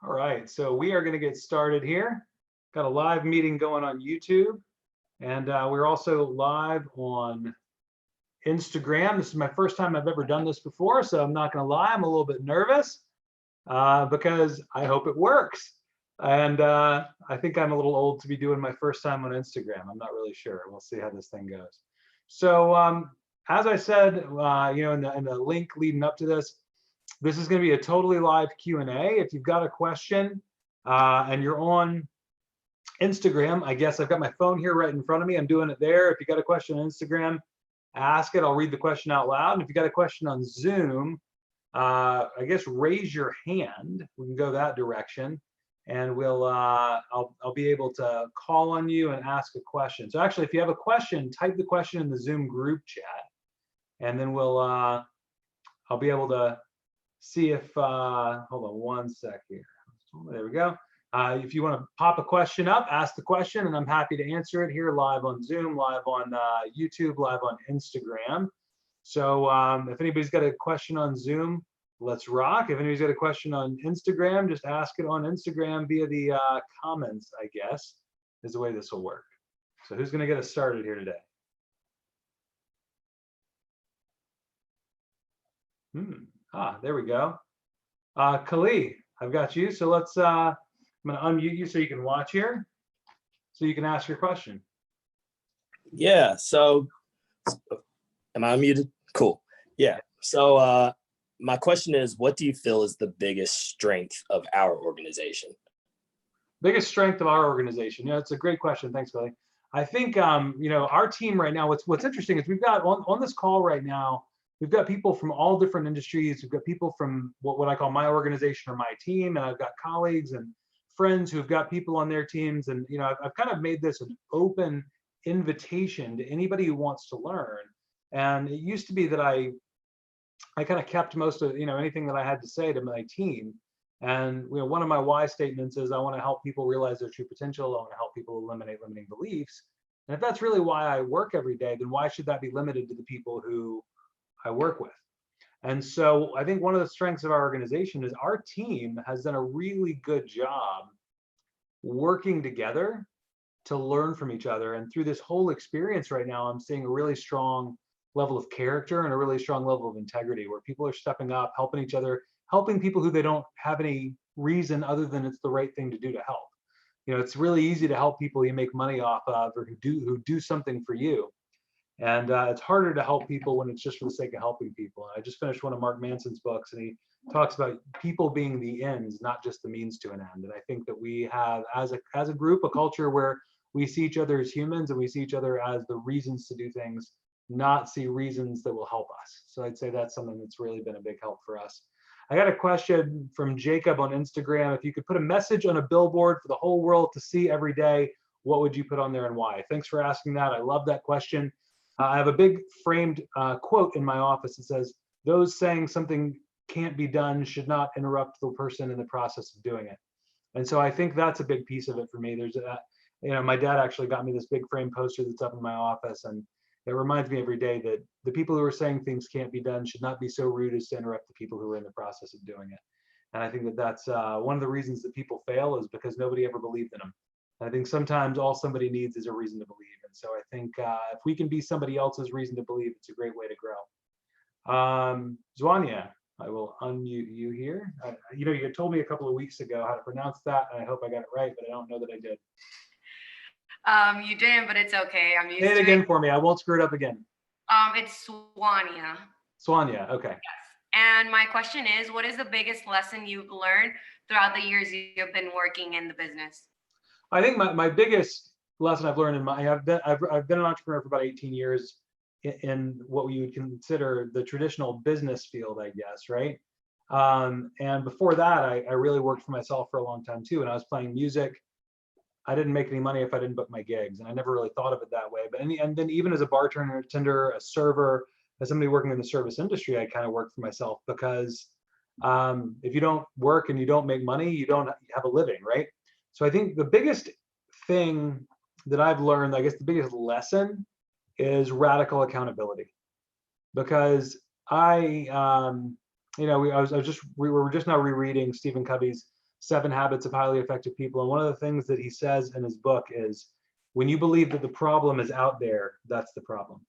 All right, so we are going to get started here. Got a live meeting going on YouTube, and we're also live on Instagram. This is my first time I've ever done this before, so I'm not going to lie, I'm a little bit nervous because I hope it works. And I think I'm a little old to be doing my first time on Instagram. I'm not really sure. We'll see how this thing goes. So as I said, in the link leading up to this is going to be a totally live Q&A. If you've got a question and you're on Instagram, I guess I've got my phone here right in front of me. I'm doing it there. If you got a question on Instagram, ask it. I'll read the question out loud. And if you got a question on Zoom, I guess raise your hand. We can go that direction, and I'll be able to call on you and ask a question. So actually, if you have a question, type the question in the Zoom group chat, and then I'll be able to see if, hold on one sec here. There we go. If you want to pop a question up, ask the question, and I'm happy to answer it here live on Zoom, live on YouTube, live on Instagram. So if anybody's got a question on Zoom, let's rock. If anybody's got a question on Instagram, just ask it on Instagram via the comments, I guess, is the way this will work. So who's going to get us started here today? There we go. Kali, I've got you. So I'm going to unmute you so you can watch here, so you can ask your question. Yeah. So, am I unmuted? Cool. Yeah. So, my question is, what do you feel is the biggest strength of our organization? Biggest strength of our organization? Yeah, it's a great question. Thanks, Kali. I think our team right now. What's interesting is we've got on this call right now. We've got people from all different industries. We've got people from what I call my organization or my team, and I've got colleagues and friends who've got people on their teams. And I've kind of made this an open invitation to anybody who wants to learn. And it used to be that I kind of kept most of anything that I had to say to my team. And one of my why statements is I want to help people realize their true potential. I want to help people eliminate limiting beliefs. And if that's really why I work every day, then why should that be limited to the people who I work with? And so I think one of the strengths of our organization is our team has done a really good job working together to learn from each other. And through this whole experience right now, I'm seeing a really strong level of character and a really strong level of integrity where people are stepping up, helping each other, helping people who they don't have any reason other than it's the right thing to do to help. It's really easy to help people you make money off of or who do something for you. And it's harder to help people when it's just for the sake of helping people. And I just finished one of Mark Manson's books, and he talks about people being the ends, not just the means to an end. And I think that we have, as a group, a culture where we see each other as humans and we see each other as the reasons to do things, not see reasons that will help us. So I'd say that's something that's really been a big help for us. I got a question from Jacob on Instagram. If you could put a message on a billboard for the whole world to see every day, what would you put on there and why? Thanks for asking that. I love that question. I have a big framed quote in my office that says, "Those saying something can't be done should not interrupt the person in the process of doing it." And so I think that's a big piece of it for me. There's my dad actually got me this big frame poster that's up in my office, and it reminds me every day that the people who are saying things can't be done should not be so rude as to interrupt the people who are in the process of doing it. And I think that that's one of the reasons that people fail is because nobody ever believed in them. I think sometimes all somebody needs is a reason to believe. And so I think if we can be somebody else's reason to believe, it's a great way to grow. Zwania, I will unmute you here. You had told me a couple of weeks ago how to pronounce that, and I hope I got it right, but I don't know that I did. You didn't, but it's okay. I'm used to it. Say it again for me. I won't screw it up again. It's Swania. Swania, okay. Yes. And my question is, what is the biggest lesson you've learned throughout the years you've been working in the business? I think my biggest lesson I've learned I've been an entrepreneur for about 18 years in what we would consider the traditional business field, I guess, right? And before that, I really worked for myself for a long time too. And I was playing music. I didn't make any money if I didn't book my gigs, and I never really thought of it that way. But and then even as a bartender, a server, as somebody working in the service industry, I kind of worked for myself because if you don't work and you don't make money, you don't have a living, right? So I think the biggest thing that I've learned, I guess the biggest lesson, is radical accountability. Because we were just now rereading Stephen Covey's 7 Habits of Highly Effective People. And one of the things that he says in his book is, when you believe that the problem is out there, that's the problem.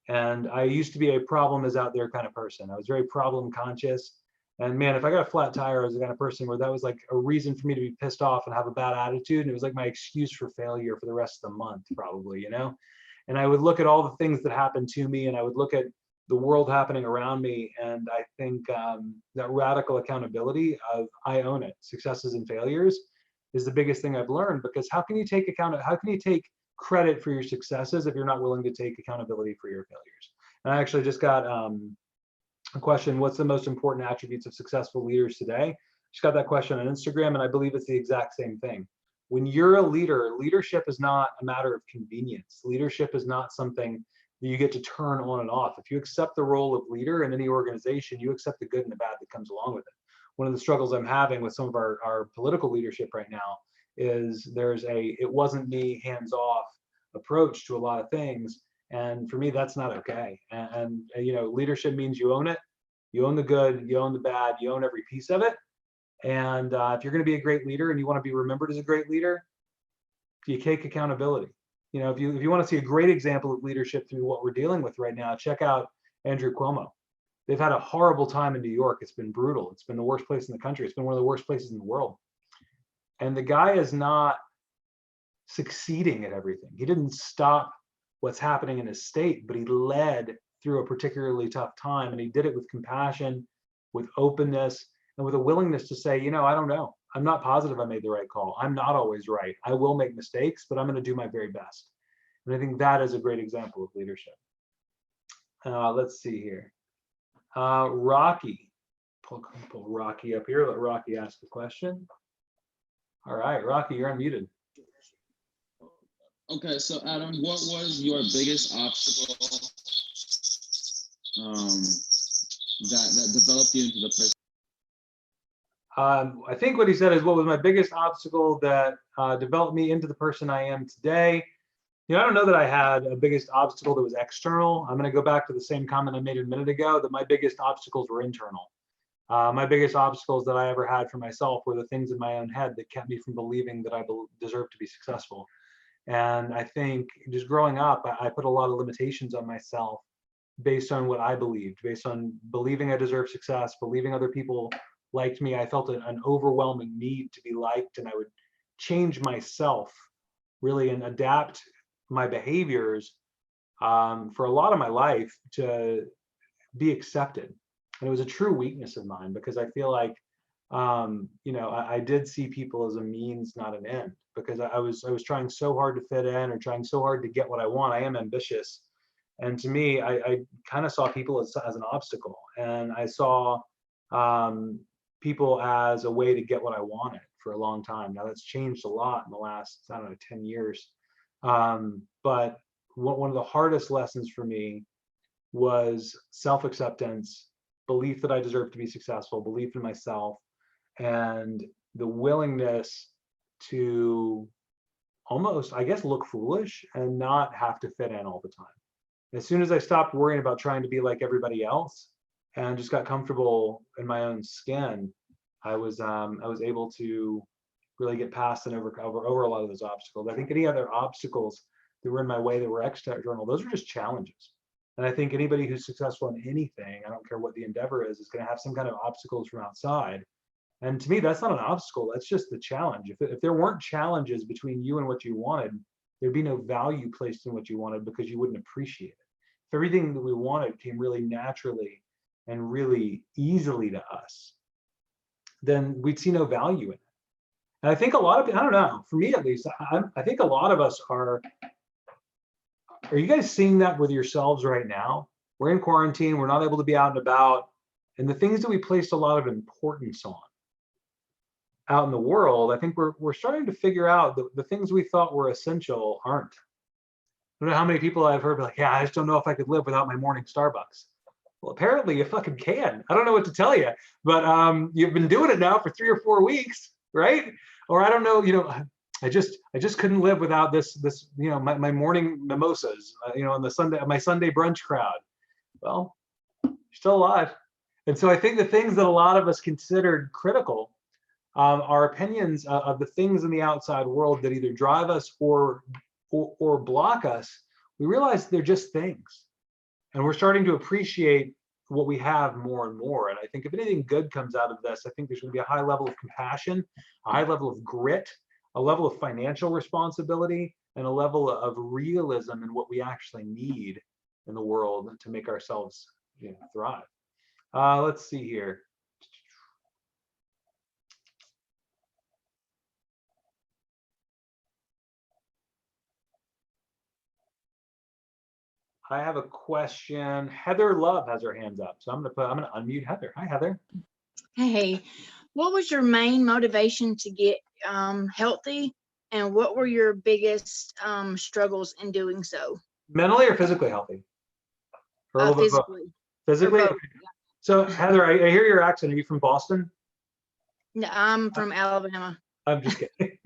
And I used to be a problem is out there kind of person. I was very problem conscious. And man, if I got a flat tire, I was the kind of person where that was like a reason for me to be pissed off and have a bad attitude. And it was like my excuse for failure for the rest of the month, probably, you know? And I would look at all the things that happened to me, and I would look at the world happening around me. And I think that radical accountability of I own it, successes and failures, is the biggest thing I've learned. Because how can you take credit for your successes if you're not willing to take accountability for your failures? And I actually just got a question, what's the most important attributes of successful leaders today? Just got that question on Instagram, and I believe it's the exact same thing. When you're a leader, leadership is not a matter of convenience. Leadership is not something that you get to turn on and off. If you accept the role of leader in any organization, you accept the good and the bad that comes along with it. One of the struggles I'm having with some of our political leadership right now is there's a it wasn't me hands-off approach to a lot of things. And for me, that's not okay. And you know, leadership means you own it. You own the good, you own the bad, you own every piece of it. And if you're going to be a great leader and you want to be remembered as a great leader, you take accountability. You know, if you want to see a great example of leadership through what we're dealing with right now, check out Andrew Cuomo. They've had a horrible time in New York. It's been brutal. It's been the worst place in the country. It's been one of the worst places in the world. And the guy is not succeeding at everything. He didn't stop what's happening in his state, but he led through a particularly tough time. And he did it with compassion, with openness, and with a willingness to say, you know, I don't know. I'm not positive I made the right call. I'm not always right. I will make mistakes, but I'm going to do my very best. And I think that is a great example of leadership. Let's see here. Rocky. Pull Rocky up here. Let Rocky ask the question. All right, Rocky, you're unmuted. Okay, so Adam, what was your biggest obstacle that developed you into the person? I think what he said is, what was my biggest obstacle that developed me into the person I am today? You know, I don't know that I had a biggest obstacle that was external. I'm going to go back to the same comment I made a minute ago, that my biggest obstacles were internal. My biggest obstacles that I ever had for myself were the things in my own head that kept me from believing that I deserved to be successful. And I think just growing up, I put a lot of limitations on myself based on what I believed, based on believing I deserved success, believing other people liked me. I felt an overwhelming need to be liked, and I would change myself really and adapt my behaviors for a lot of my life to be accepted. And it was a true weakness of mine, because I feel like, you know, I did see people as a means, not an end, because I was trying so hard to fit in, or trying so hard to get what I want. I am ambitious. And to me, I kind of saw people as an obstacle, and I saw people as a way to get what I wanted for a long time. Now that's changed a lot in the last, I don't know, 10 years. But one of the hardest lessons for me was self-acceptance, belief that I deserve to be successful, belief in myself, and the willingness to almost, I guess, look foolish and not have to fit in all the time. As soon as I stopped worrying about trying to be like everybody else and just got comfortable in my own skin, I was able to really get past and over a lot of those obstacles. I think any other obstacles that were in my way that were external, those are just challenges. And I think anybody who's successful in anything, I don't care what the endeavor is going to have some kind of obstacles from outside. And to me, that's not an obstacle. That's just the challenge. If there weren't challenges between you and what you wanted, there'd be no value placed in what you wanted, because you wouldn't appreciate it. If everything that we wanted came really naturally and really easily to us, then we'd see no value in it. And I think a lot of, I don't know, for me at least, I think a lot of us are you guys seeing that with yourselves right now? We're in quarantine, we're not able to be out and about, and the things that we placed a lot of importance on out in the world, I think we're starting to figure out that the things we thought were essential aren't. I don't know how many people I've heard be like, yeah, I just don't know if I could live without my morning Starbucks. Well, apparently you fucking can. I don't know what to tell you, but you've been doing it now for 3 or 4 weeks, right? Or I don't know, you know, I just couldn't live without this, you know, my morning mimosas, you know, on the Sunday, my Sunday brunch crowd. Well, you're still alive. And so I think the things that a lot of us considered critical our opinions of the things in the outside world that either drive us or block us, we realize they're just things. And we're starting to appreciate what we have more and more. And I think if anything good comes out of this, I think there's going to be a high level of compassion, a high level of grit, a level of financial responsibility, and a level of realism in what we actually need in the world to make ourselves, you know, thrive. Let's see here. I have a question. Heather Love has her hands up, so I'm gonna unmute Heather. Hi, Heather. Hey, what was your main motivation to get healthy, and what were your biggest struggles in doing so? Mentally or physically healthy? Or a little bit of both? Physically. Physically. Or both, Okay. So Heather, I hear your accent. Are you from Boston? No, I'm from Alabama. I'm just kidding.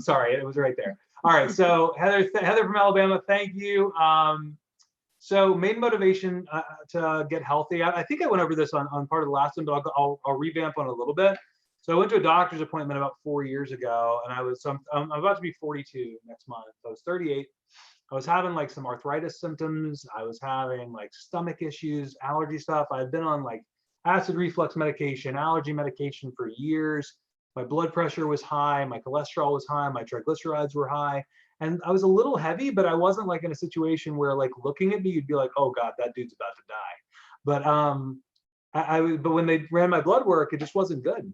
Sorry, it was right there. All right, so Heather from Alabama, thank you. So main motivation to get healthy. I think I went over this on part of the last one, but I'll revamp on it a little bit. So I went to a doctor's appointment about 4 years ago, and I'm about to be 42 next month. So I was 38. I was having like some arthritis symptoms. I was having like stomach issues, allergy stuff. I'd been on like acid reflux medication, allergy medication for years. My blood pressure was high, my cholesterol was high, my triglycerides were high. And I was a little heavy, but I wasn't like in a situation where like looking at me, you'd be like, oh God, that dude's about to die. But but when they ran my blood work, it just wasn't good.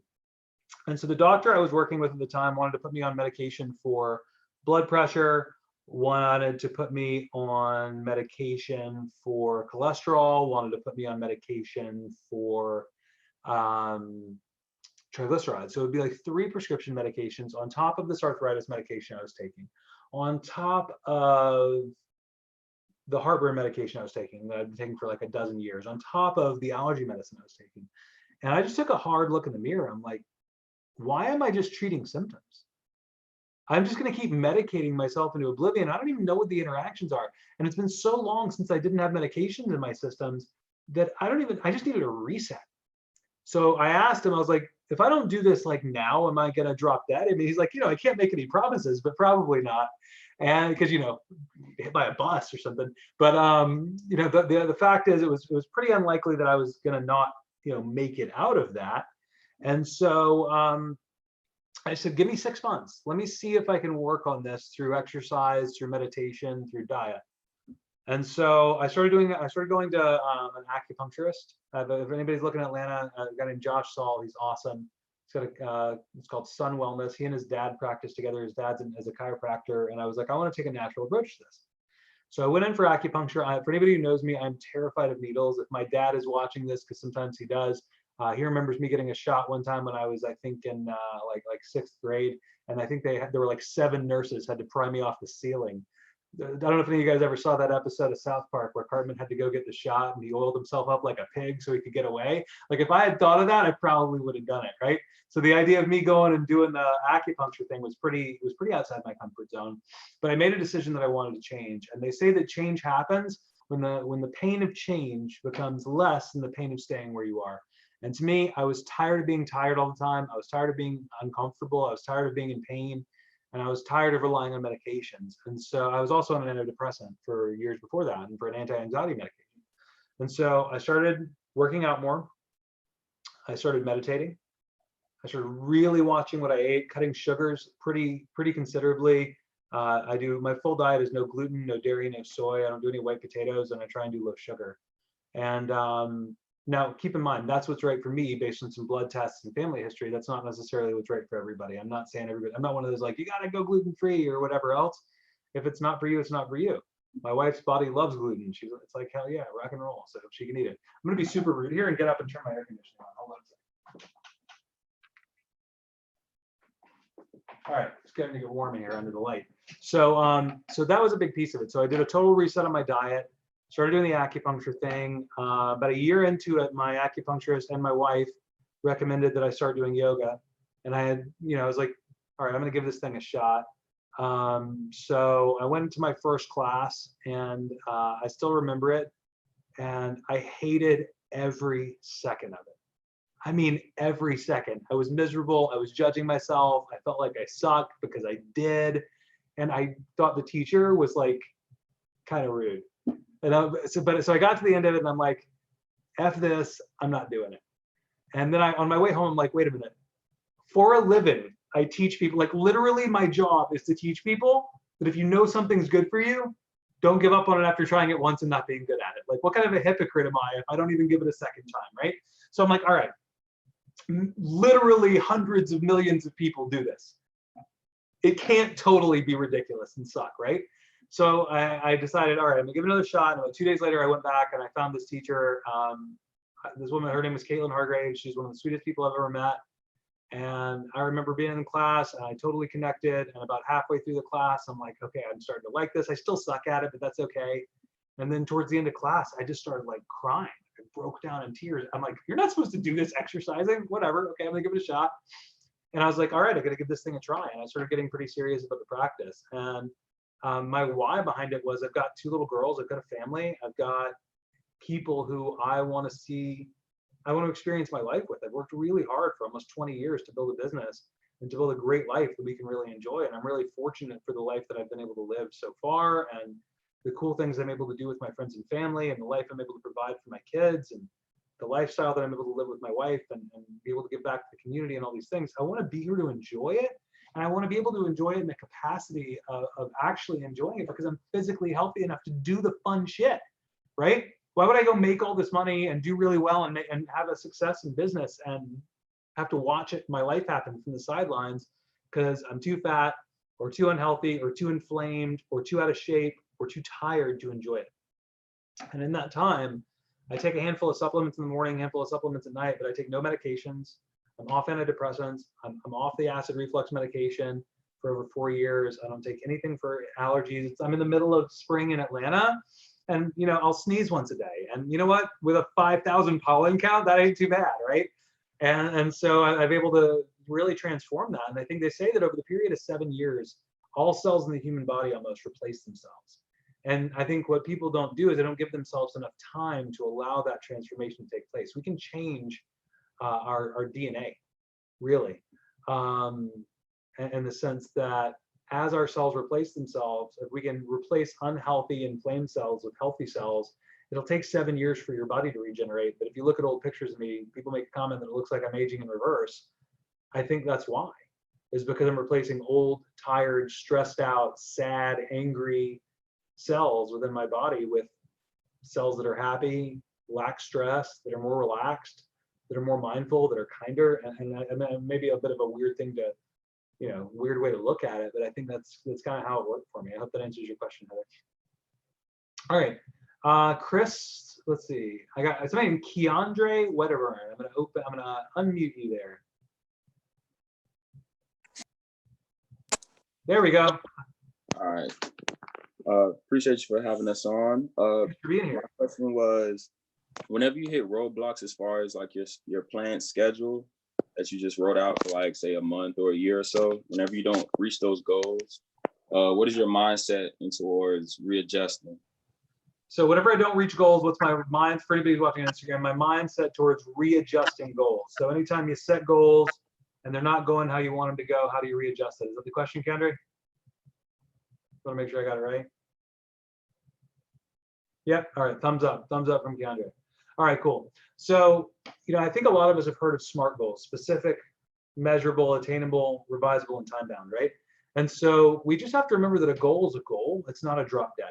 And so the doctor I was working with at the time wanted to put me on medication for blood pressure, wanted to put me on medication for cholesterol, wanted to put me on medication for triglycerides. So it would be like 3 prescription medications on top of this arthritis medication I was taking, on top of the heartburn medication I was taking that I've been taking for like a dozen years, on top of the allergy medicine I was taking. And I just took a hard look in the mirror. I'm like, why am I just treating symptoms? I'm just going to keep medicating myself into oblivion. I don't even know what the interactions are. And it's been so long since I didn't have medications in my systems that I just needed a reset. So I asked him, I was like, if I don't do this like now, am I going to drop dead? I mean, he's like, I can't make any promises, but probably not. And because, hit by a bus or something. But, the fact is it was pretty unlikely that I was going to not, make it out of that. And so I said, give me 6 months. Let me see if I can work on this through exercise, through meditation, through diet. And so I started going to an acupuncturist. If anybody's looking at Atlanta, a guy named Josh Saul, he's awesome. He's got it's called Sun Wellness. He and his dad practice together. His dad's as a chiropractor. And I was like, I want to take a natural approach to this. So I went in for acupuncture. For anybody who knows me, I'm terrified of needles. If my dad is watching this, because sometimes he does, he remembers me getting a shot one time when I was, I think, in like 6th grade. And I think there were like 7 nurses had to pry me off the ceiling. I don't know if any of you guys ever saw that episode of South Park where Cartman had to go get the shot and he oiled himself up like a pig so he could get away. Like if I had thought of that, I probably would have done it, right? So the idea of me going and doing the acupuncture thing was pretty outside my comfort zone. But I made a decision that I wanted to change. And they say that change happens when the pain of change becomes less than the pain of staying where you are. And to me, I was tired of being tired all the time. I was tired of being uncomfortable. I was tired of being in pain. And I was tired of relying on medications. And so I was also on an antidepressant for years before that and for an anti-anxiety medication. And so I started working out more. I started meditating. I started really watching what I ate, cutting sugars pretty considerably. My full diet is no gluten, no dairy, no soy. I don't do any white potatoes, and I try and do low sugar. And now, keep in mind, that's what's right for me based on some blood tests and family history. That's not necessarily what's right for everybody. I'm not saying everybody, I'm not one of those like, you got to go gluten-free or whatever else. If it's not for you, it's not for you. My wife's body loves gluten. It's like, hell yeah, rock and roll. So she can eat it. I'm going to be super rude here and get up and turn my air conditioning on. Hold on a second. All right, it's getting to get warm in here under the light. So, so that was a big piece of it. So I did a total reset on my diet. Started doing the acupuncture thing. About a year into it, my acupuncturist and my wife recommended that I start doing yoga. And I had, I was like, all right, I'm going to give this thing a shot. So I went into my first class and I still remember it. And I hated every second of it. I mean, every second. I was miserable. I was judging myself. I felt like I sucked because I did. And I thought the teacher was like kind of rude. And so I got to the end of it and I'm like, F this, I'm not doing it. And then on my way home, I'm like, wait a minute. For a living, I teach people, like literally my job is to teach people that if you know something's good for you, don't give up on it after trying it once and not being good at it. Like, what kind of a hypocrite am I if I don't even give it a second time, right? So I'm like, all right, literally hundreds of millions of people do this. It can't totally be ridiculous and suck, right? So I decided, all right, I'm gonna give it another shot. And about 2 days later, I went back and I found this teacher. This woman, her name was Caitlin Hargrave. She's one of the sweetest people I've ever met. And I remember being in class and I totally connected. And about halfway through the class, I'm like, okay, I'm starting to like this. I still suck at it, but that's okay. And then towards the end of class, I just started like crying. I broke down in tears. I'm like, you're not supposed to do this exercising, whatever. Okay, I'm gonna give it a shot. And I was like, all right, I gotta give this thing a try. And I started getting pretty serious about the practice. And my why behind it was I've got 2 little girls, I've got a family, I've got people who I want to see, I want to experience my life with. I've worked really hard for almost 20 years to build a business and to build a great life that we can really enjoy. And I'm really fortunate for the life that I've been able to live so far and the cool things I'm able to do with my friends and family and the life I'm able to provide for my kids and the lifestyle that I'm able to live with my wife and be able to give back to the community and all these things. I want to be here to enjoy it. And I want to be able to enjoy it in the capacity of actually enjoying it because I'm physically healthy enough to do the fun shit, right? Why would I go make all this money and do really well and have a success in business and have to watch my life happen from the sidelines because I'm too fat or too unhealthy or too inflamed or too out of shape or too tired to enjoy it. And in that time, I take a handful of supplements in the morning, handful of supplements at night, but I take no medications. I'm off antidepressants. I'm off the acid reflux medication for over 4 years. I don't take anything for allergies. I'm in the middle of spring in Atlanta and, you know, I'll sneeze once a day. And you know what? With a 5,000 pollen count, that ain't too bad, right? And so I've been able to really transform that. And I think they say that over the period of 7 years, all cells in the human body almost replace themselves. And I think what people don't do is they don't give themselves enough time to allow that transformation to take place. We can change our DNA, really, in the sense that as our cells replace themselves, if we can replace unhealthy inflamed cells with healthy cells, it'll take 7 years for your body to regenerate. But if you look at old pictures of me, people make a comment that it looks like I'm aging in reverse. I think that's why, is because I'm replacing old, tired, stressed out, sad, angry cells within my body with cells that are happy, lack stress, that are more relaxed, that are more mindful, that are kinder. And maybe a bit of a weird thing to, you know, weird way to look at it, but I think that's kind of how it worked for me. I hope that answers your question, Heather. All right, Chris, let's see. I got somebody named Keandre Wedderburn. I'm gonna unmute you there. There we go. All right. Appreciate you for having us on. Thanks for being here. My question was, whenever you hit roadblocks as far as like your planned schedule that you just wrote out for like say a month or a year or so, whenever you don't reach those goals, what is your mindset towards readjusting? So whenever I don't reach goals, what's my mind, for anybody who's watching Instagram, my mindset towards readjusting goals. So anytime you set goals and they're not going how you want them to go, how do you readjust it? Is that the question, Kendra? Want to make sure I got it right. Yep. All right. Thumbs up from Keandre. All right, cool. So, you know, I think a lot of us have heard of SMART goals: specific, measurable, attainable, revisable, and time bound, right? And so we just have to remember that a goal is a goal. It's not a drop dead,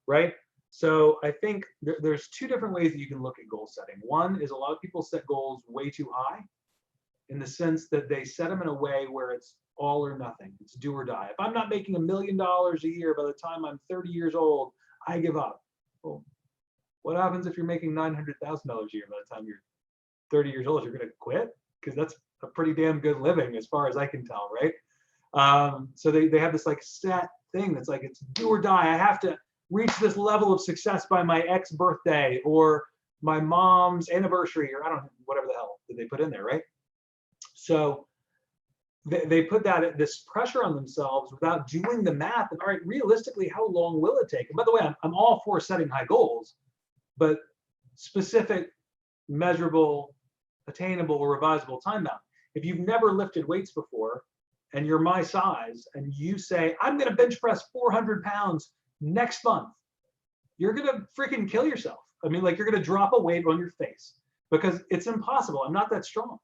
right? So I think there's 2 different ways that you can look at goal setting. One is a lot of people set goals way too high in the sense that they set them in a way where it's all or nothing. It's do or die. If I'm not making $1 million a year by the time I'm 30 years old, I give up. Well, what happens if you're making $900,000 a year by the time you're 30 years old? You're going to quit? Because that's a pretty damn good living as far as I can tell, right? So they have this like set thing that's like, it's do or die. I have to reach this level of success by my ex birthday or my mom's anniversary, or I don't know, whatever the hell that they put in there, right? So they put this pressure on themselves without doing the math. And all right, realistically, how long will it take? And by the way, I'm all for setting high goals, but specific, measurable, attainable or revisable time bound. If you've never lifted weights before and you're my size and you say, I'm going to bench press 400 pounds next month, you're going to freaking kill yourself. I mean, like, you're going to drop a weight on your face because it's impossible. I'm not that strong.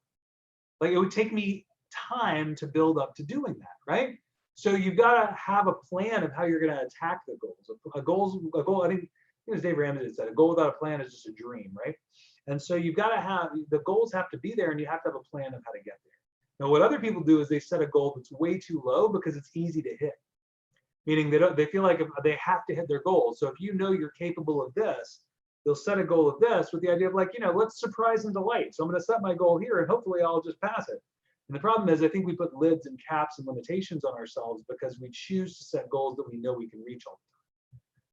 Like, it would take me time to build up to doing that, right? So you've got to have a plan of how you're going to attack the goals. A goal, I think it was Dave Ramsey that said, a goal without a plan is just a dream, right? And so you've got to have, the goals have to be there, and you have to have a plan of how to get there. Now, what other people do is they set a goal that's way too low because it's easy to hit. Meaning they feel like they have to hit their goals. So if you know you're capable of this, they'll set a goal of this with the idea of, like, let's surprise and delight. So I'm going to set my goal here and hopefully I'll just pass it. And the problem is, I think we put lids and caps and limitations on ourselves because we choose to set goals that we know we can reach all the time.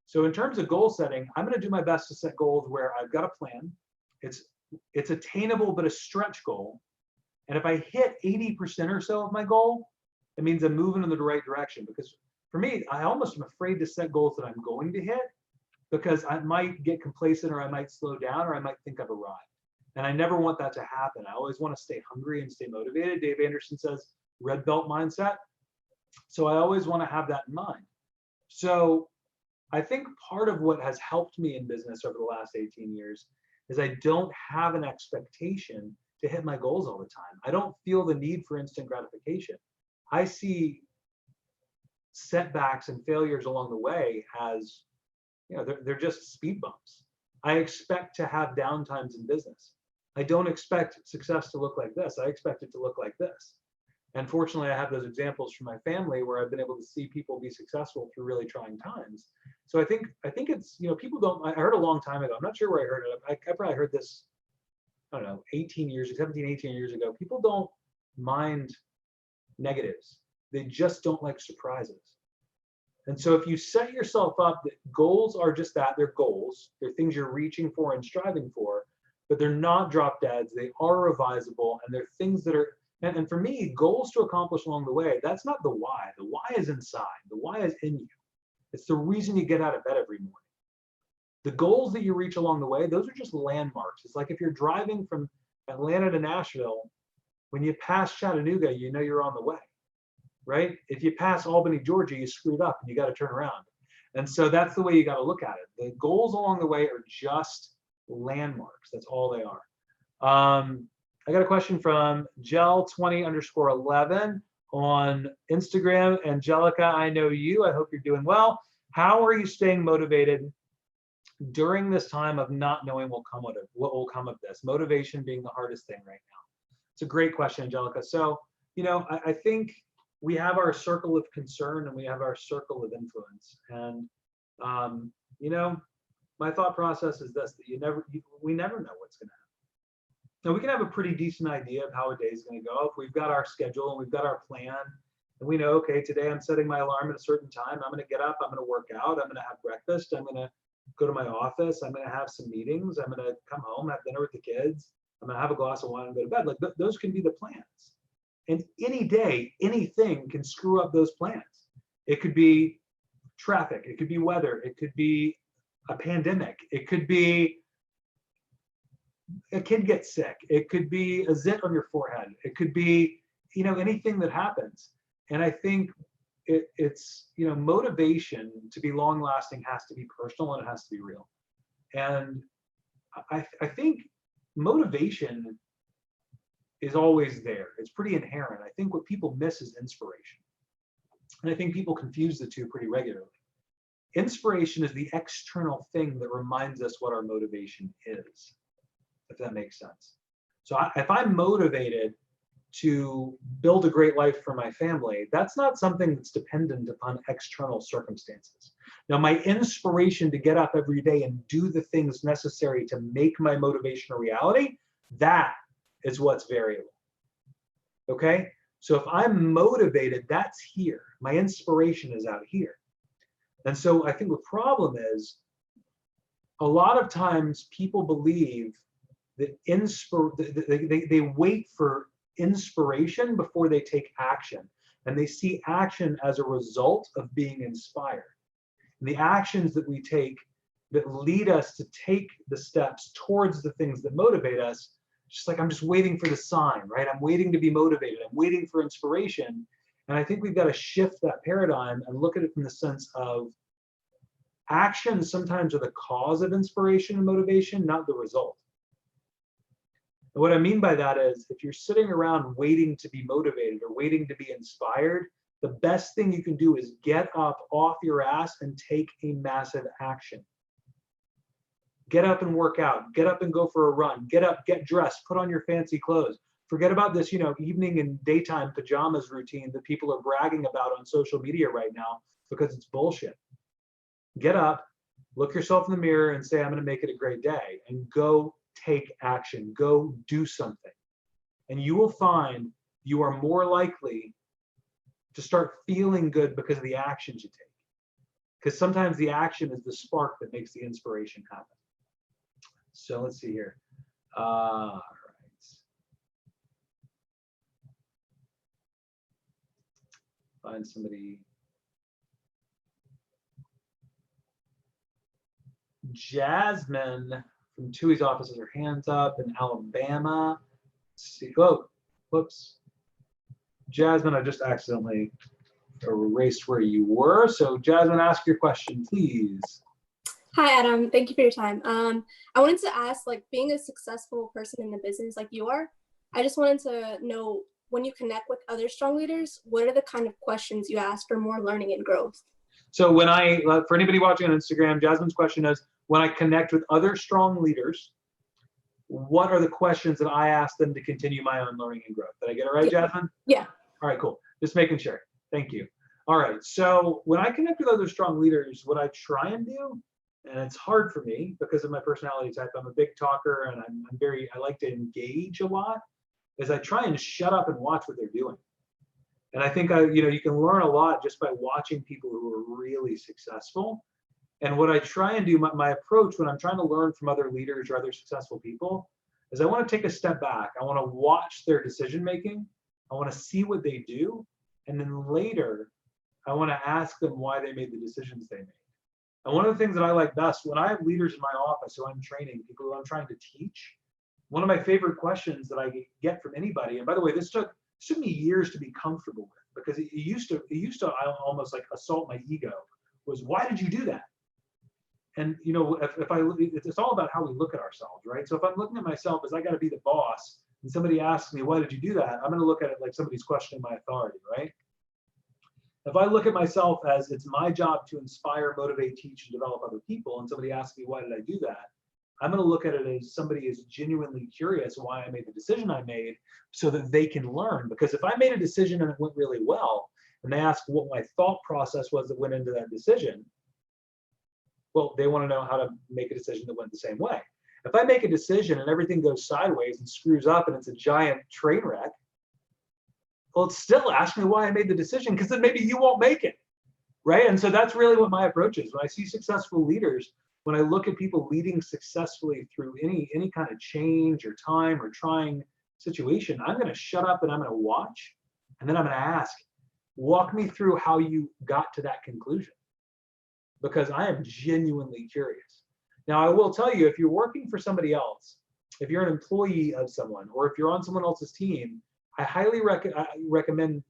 So in terms of goal setting, I'm going to do my best to set goals where I've got a plan. It's attainable, but a stretch goal. And if I hit 80% or so of my goal, it means I'm moving in the right direction. Because for me, I almost am afraid to set goals that I'm going to hit because I might get complacent, or I might slow down, or I might think I've arrived. And I never want that to happen. I always want to stay hungry and stay motivated. Dave Anderson says red belt mindset. So I always want to have that in mind. So I think part of what has helped me in business over the last 18 years is I don't have an expectation to hit my goals all the time. I don't feel the need for instant gratification. I see setbacks and failures along the way as, they're just speed bumps. I expect to have downtimes in business. I don't expect success to look like this. I expect it to look like this. And fortunately, I have those examples from my family where I've been able to see people be successful through really trying times. So I think it's, people don't, I heard a long time ago, I'm not sure where I heard it. I probably heard this, I don't know, 18 years ago. People don't mind negatives. They just don't like surprises. And so if you set yourself up that goals are just that, they're goals, they're things you're reaching for and striving for, but they're not drop deads, they are revisable, and they're things that are, and for me, goals to accomplish along the way, that's not the why. The why is inside, the why is in you. It's the reason you get out of bed every morning. The goals that you reach along the way, those are just landmarks. It's like if you're driving from Atlanta to Nashville, when you pass Chattanooga, you know you're on the way, right? If you pass Albany, Georgia, you screwed up and you got to turn around. And so that's the way you got to look at it. The goals along the way are just landmarks. That's all they are. I got a question from Gel20_11 on Instagram. Angelica, I know you. I hope you're doing well. How are you staying motivated during this time of not knowing what will come of this? Motivation being the hardest thing right now. It's a great question, Angelica. So, I think we have our circle of concern and we have our circle of influence. And, my thought process is this, that we never know what's going to happen. Now, we can have a pretty decent idea of how a day is going to go. If we've got our schedule and we've got our plan, and we know, okay, today I'm setting my alarm at a certain time. I'm going to get up, I'm going to work out, I'm going to have breakfast, I'm going to go to my office, I'm going to have some meetings, I'm going to come home, have dinner with the kids, I'm going to have a glass of wine and go to bed. Like, those can be the plans. And any day, anything can screw up those plans. It could be traffic, it could be weather, it could be a pandemic, it could be a kid gets sick, it could be a zit on your forehead, it could be, anything that happens. And I think it's, motivation to be long lasting has to be personal and it has to be real. And I think motivation is always there. It's pretty inherent. I think what people miss is inspiration. And I think people confuse the two pretty regularly. Inspiration is the external thing that reminds us what our motivation is, if that makes sense. So if I'm motivated to build a great life for my family, that's not something that's dependent upon external circumstances. Now, my inspiration to get up every day and do the things necessary to make my motivation a reality, that is what's variable. Okay? So if I'm motivated, that's here. My inspiration is out here. And so I think the problem is a lot of times people believe that they wait for inspiration before they take action. And they see action as a result of being inspired. And the actions that we take that lead us to take the steps towards the things that motivate us, Just like I'm just waiting for the sign, right? I'm waiting to be motivated. I'm waiting for inspiration. And I think we've got to shift that paradigm and look at it from the sense of actions sometimes are the cause of inspiration and motivation, not the result. And what I mean by that is if you're sitting around waiting to be motivated or waiting to be inspired, the best thing you can do is get up off your ass and take a massive action. Get up and work out. Get up and go for a run. Get up, get dressed, put on your fancy clothes. Forget about this, evening and daytime pajamas routine that people are bragging about on social media right now because it's bullshit. Get up, look yourself in the mirror and say, I'm going to make it a great day, and go take action. Go do something. And you will find you are more likely to start feeling good because of the actions you take. Because sometimes the action is the spark that makes the inspiration happen. So let's see here. All right. Find somebody. Jasmine from Tui's office has her hands up in Alabama. Let's see. Oh, whoops. Jasmine, I just accidentally erased where you were. So Jasmine, ask your question, please. Hi, Adam. Thank you for your time. I wanted to ask, being a successful person in the business like you are, I just wanted to know, when you connect with other strong leaders, what are the kind of questions you ask for more learning and growth? So for anybody watching on Instagram, Jasmine's question is, when I connect with other strong leaders, what are the questions that I ask them to continue my own learning and growth? Did I get it right, Jasmine? Yeah. All right, cool. Just making sure. Thank you. All right. So when I connect with other strong leaders, what I try and do, and it's hard for me because of my personality type, I'm a big talker and I like to engage a lot, is I try and shut up and watch what they're doing. And I think you can learn a lot just by watching people who are really successful. And what I try and do, my approach when I'm trying to learn from other leaders or other successful people, is I want to take a step back. I want to watch their decision making. I want to see what they do. And then later, I want to ask them why they made the decisions they made. And one of the things that I like best, when I have leaders in my office who I'm training, people who I'm trying to teach, one of my favorite questions that I get from anybody, and by the way, this took me years to be comfortable with, because it used to almost like assault my ego, was, why did you do that? And it's all about how we look at ourselves, right? So if I'm looking at myself as I got to be the boss, and somebody asks me, why did you do that? I'm going to look at it like somebody's questioning my authority, right? If I look at myself as it's my job to inspire, motivate, teach, and develop other people, and somebody asks me, why did I do that? I'm going to look at it as somebody is genuinely curious why I made the decision I made, so that they can learn. Because if I made a decision and it went really well, and they ask what my thought process was that went into that decision, well, they want to know how to make a decision that went the same way. If I make a decision and everything goes sideways and screws up and it's a giant train wreck, well, it's still ask me why I made the decision, because then maybe you won't make it, right? And so that's really what my approach is. When I see successful leaders, when I look at people leading successfully through any kind of change or time or trying situation, I'm going to shut up and I'm going to watch, and then I'm going to ask, walk me through how you got to that conclusion, because I am genuinely curious. Now, I will tell you, if you're working for somebody else, if you're an employee of someone, or if you're on someone else's team, I highly recommend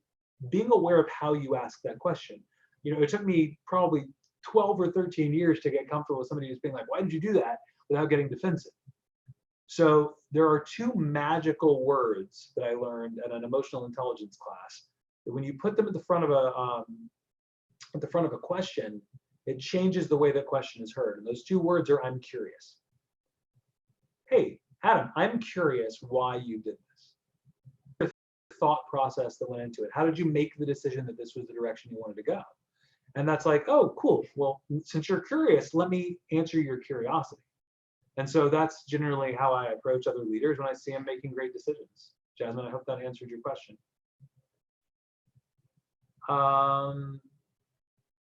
being aware of how you ask that question. It took me probably 12 or 13 years to get comfortable with somebody who's being like, why did you do that, without getting defensive. So there are two magical words that I learned at an emotional intelligence class, that when you put them at the front of a question, it changes the way that question is heard. And those two words are, I'm curious. Hey, Adam, I'm curious why you did this. The thought process that went into it. How did you make the decision that this was the direction you wanted to go? And that's like, oh, cool. Well, since you're curious, let me answer your curiosity. And so that's generally how I approach other leaders when I see them making great decisions. Jasmine, I hope that answered your question.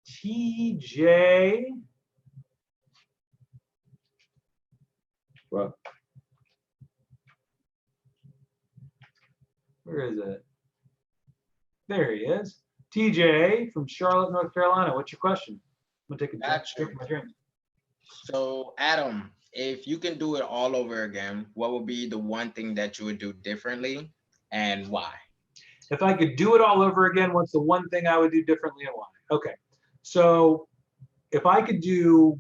TJ. Well, Where is it? There he is. TJ from Charlotte, North Carolina. What's your question? I'm gonna take a drink of my drink. So, Adam, if you can do it all over again, what would be the one thing that you would do differently and why? If I could do it all over again, what's the one thing I would do differently and why? Okay, so if I could do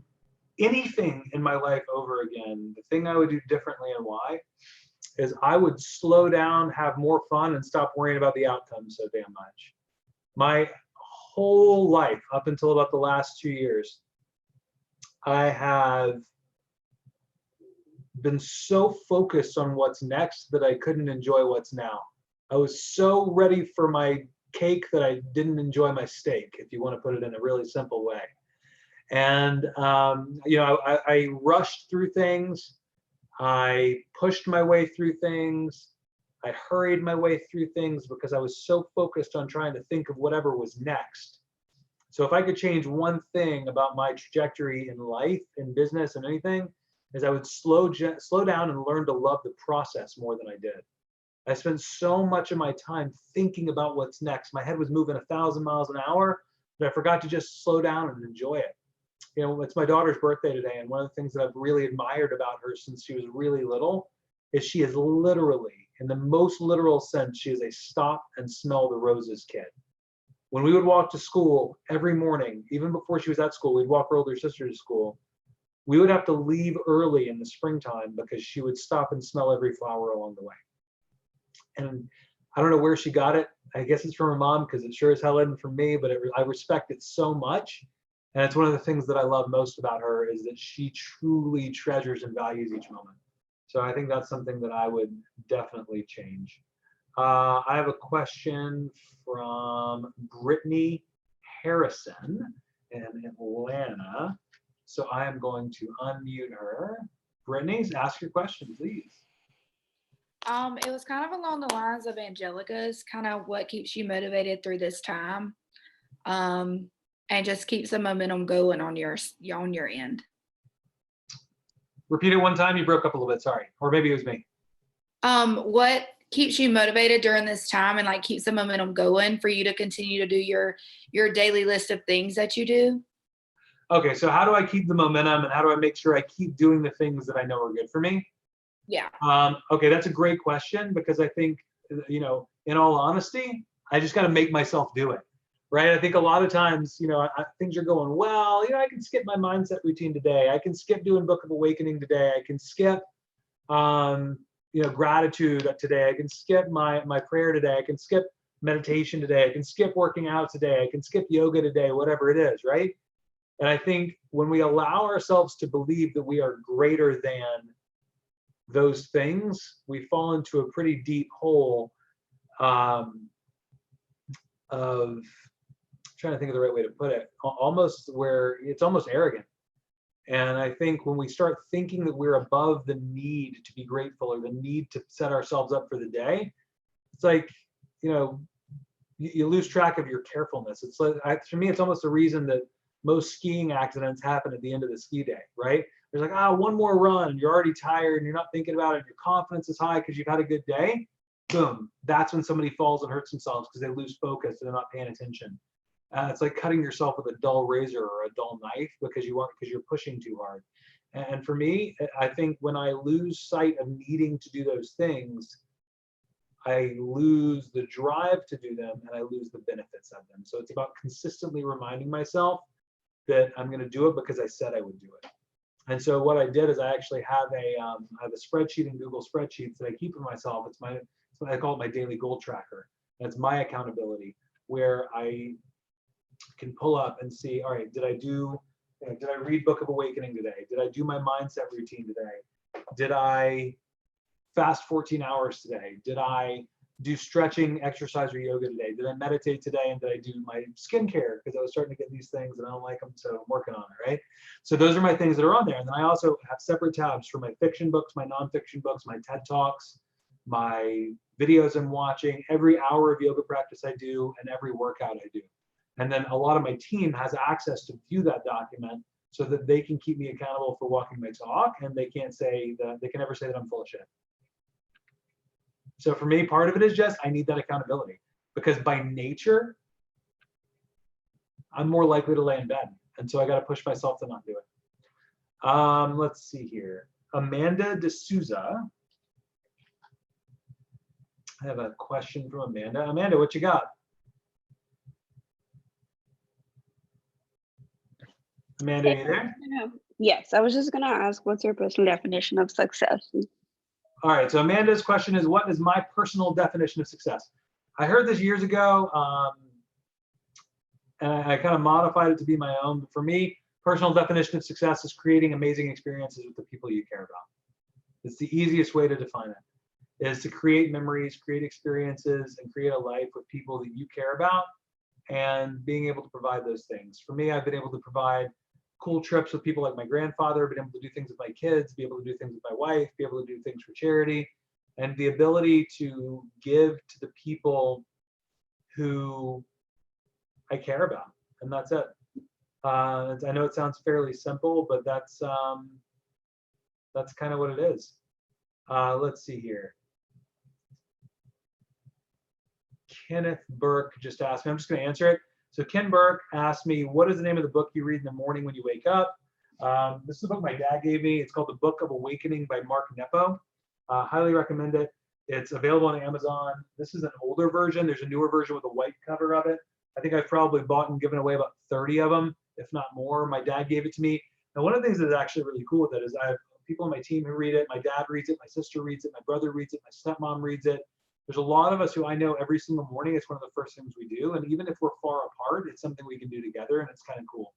anything in my life over again, the thing I would do differently and why is I would slow down, have more fun, and stop worrying about the outcome so damn much. My whole life, up until about the last 2 years, I have been so focused on what's next that I couldn't enjoy what's now. I was so ready for my cake that I didn't enjoy my steak, if you want to put it in a really simple way. And you know, I rushed through things. I pushed my way through things. I hurried my way through things because I was so focused on trying to think of whatever was next. So if I could change one thing about my trajectory in life, in business, and anything, is I would slow down and learn to love the process more than I did. I spent so much of my time thinking about what's next. My head was moving 1,000 miles an hour, but I forgot to just slow down and enjoy it. You know, it's my daughter's birthday today, and one of the things that I've really admired about her since she was really little is she is literally, in the most literal sense, she is a stop and smell the roses kid. When we would walk to school every morning, even before she was at school, we'd walk her older sister to school. We would have to leave early in the springtime because she would stop and smell every flower along the way. And I don't know where she got it. I guess it's from her mom, because it sure as hell isn't from me, but I respect it so much. And it's one of the things that I love most about her is that she truly treasures and values each moment. So I think that's something that I would definitely change. I have a question from Brittany Harrison in Atlanta. So I am going to unmute her. Brittany, ask your question, please. It was kind of along the lines of Angelica's, kind of what keeps you motivated through this time, and just keeps the momentum going on your end. Repeat it one time. You broke up a little bit. Sorry, or maybe it was me. What keeps you motivated during this time and like keeps the momentum going for you to continue to do your daily list of things that you do? Okay, so how do I keep the momentum, and how do I make sure I keep doing the things that I know are good for me? Yeah. Okay, that's a great question, because I think, you know, in all honesty, I just got to make myself do it, right? I think a lot of times, you know, things are going well. You know, I can skip my mindset routine today. I can skip doing Book of Awakening today. I can skip, you know, gratitude today. I can skip my prayer today. I can skip meditation today. I can skip working out today. I can skip yoga today, whatever it is, right? And I think when we allow ourselves to believe that we are greater than those things, we fall into a pretty deep hole of trying to think of the right way to put it, almost where it's almost arrogant. And I think when we start thinking that we're above the need to be grateful or the need to set ourselves up for the day, it's like, you know, you lose track of your carefulness. It's like, for me, it's almost the reason that most skiing accidents happen at the end of the ski day, right? There's like, one more run, and you're already tired, and you're not thinking about it. Your confidence is high because you've had a good day. Boom, that's when somebody falls and hurts themselves because they lose focus and they're not paying attention. It's like cutting yourself with a dull razor or a dull knife because you're pushing too hard. And for me, I think when I lose sight of needing to do those things, I lose the drive to do them, and I lose the benefits of them. So it's about consistently reminding myself that I'm going to do it because I said I would do it. And so what I did is I actually have a spreadsheet in Google Spreadsheets that I keep for myself. I call it my daily goal tracker. That's my accountability, where I can pull up and see, all right, did I read Book of Awakening today? Did I do my mindset routine today? Did I fast 14 hours today? Did I do stretching, exercise, or yoga today? Did I meditate today? And did I do my skincare? Because I was starting to get these things and I don't like them, so I'm working on it, right? So those are my things that are on there. And then I also have separate tabs for my fiction books, my nonfiction books, my TED Talks, my videos I'm watching, every hour of yoga practice I do, and every workout I do. And then a lot of my team has access to view that document so that they can keep me accountable for walking my talk, and they can never say that I'm full of shit. So for me, part of it is just I need that accountability, because by nature, I'm more likely to lay in bed. And so I got to push myself to not do it. Let's see here. Amanda D'Souza. I have a question from Amanda. Amanda, what you got? Amanda, are you there? Yes, I was just gonna ask, what's your personal definition of success? All right, so Amanda's question is, what is my personal definition of success? I heard this years ago, and I kind of modified it to be my own. But for me, personal definition of success is creating amazing experiences with the people you care about. It's the easiest way to define it, is to create memories, create experiences, and create a life with people that you care about, and being able to provide those things. For me, I've been able to provide cool trips with people like my grandfather, been able to do things with my kids, be able to do things with my wife, be able to do things for charity, and the ability to give to the people who I care about, and that's it. I know it sounds fairly simple, but that's kind of what it is. Let's see here. Kenneth Burke just asked me, I'm just going to answer it. So Ken Burke asked me, what is the name of the book you read in the morning when you wake up? This is a book my dad gave me. It's called The Book of Awakening by Mark Nepo. Highly recommend it. It's available on Amazon. This is an older version. There's a newer version with a white cover of it. I think I've probably bought and given away about 30 of them, if not more. My dad gave it to me. Now, one of the things that's actually really cool with it is I have people on my team who read it. My dad reads it. My sister reads it. My brother reads it. My stepmom reads it. There's a lot of us who I know every single morning. It's one of the first things we do. And even if we're far apart, it's something we can do together, and it's kind of cool.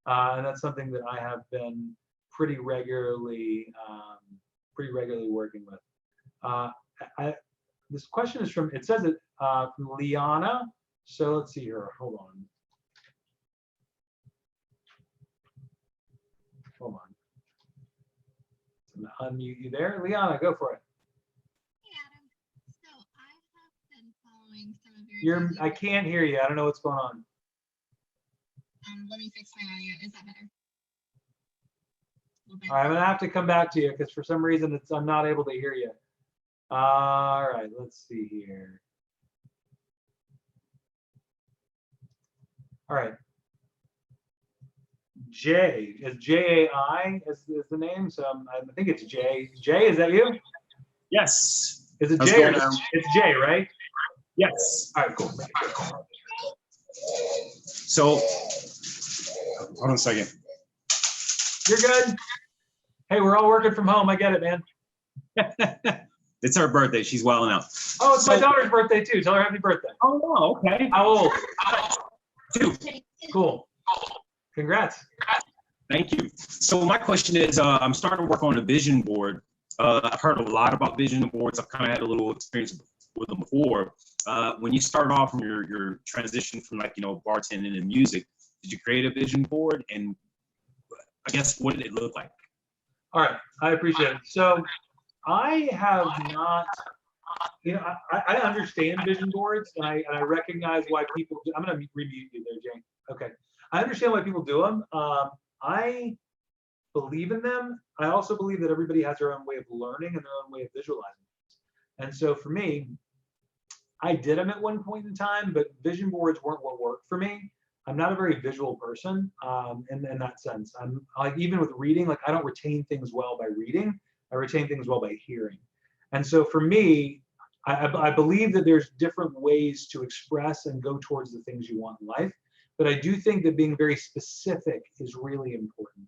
And that's something that I have been pretty regularly working with. This question is from, it says it from Liana. So let's see here. Hold on. I'm gonna unmute you there. Liana, go for it. I can't hear you. I don't know what's going on. Let me fix my audio. Is that better? All right, I'm gonna have to come back to you because for some reason I'm not able to hear you. All right, let's see here. All right. Jay is J-A-I is the name. So I think it's Jay. Jay, is that you? Yes. Is it Jay? It's Jay, right? Yes. All right, cool. So, hold on a second. You're good. Hey, we're all working from home. I get it, man. It's her birthday. She's wilding out. Oh, it's my daughter's birthday too. Tell her happy birthday. Oh, okay. How old? 2. Cool. Congrats. Thank you. So my question is, I'm starting to work on a vision board. I've heard a lot about vision boards. I've kind of had a little experience with them before. When you start off from your transition from bartending and music, did you create a vision board? And I guess, what did it look like? All right, I appreciate it. So I have not, I understand vision boards, and I recognize why people do. I'm going to remute you there, Jane. Okay. I understand why people do them. I believe in them. I also believe that everybody has their own way of learning and their own way of visualizing. And so for me, I did them at one point in time, but vision boards weren't what worked for me. I'm not a very visual person in that sense. I'm like, even with reading, like I don't retain things well by reading. I retain things well by hearing. And so for me, I believe that there's different ways to express and go towards the things you want in life. But I do think that being very specific is really important.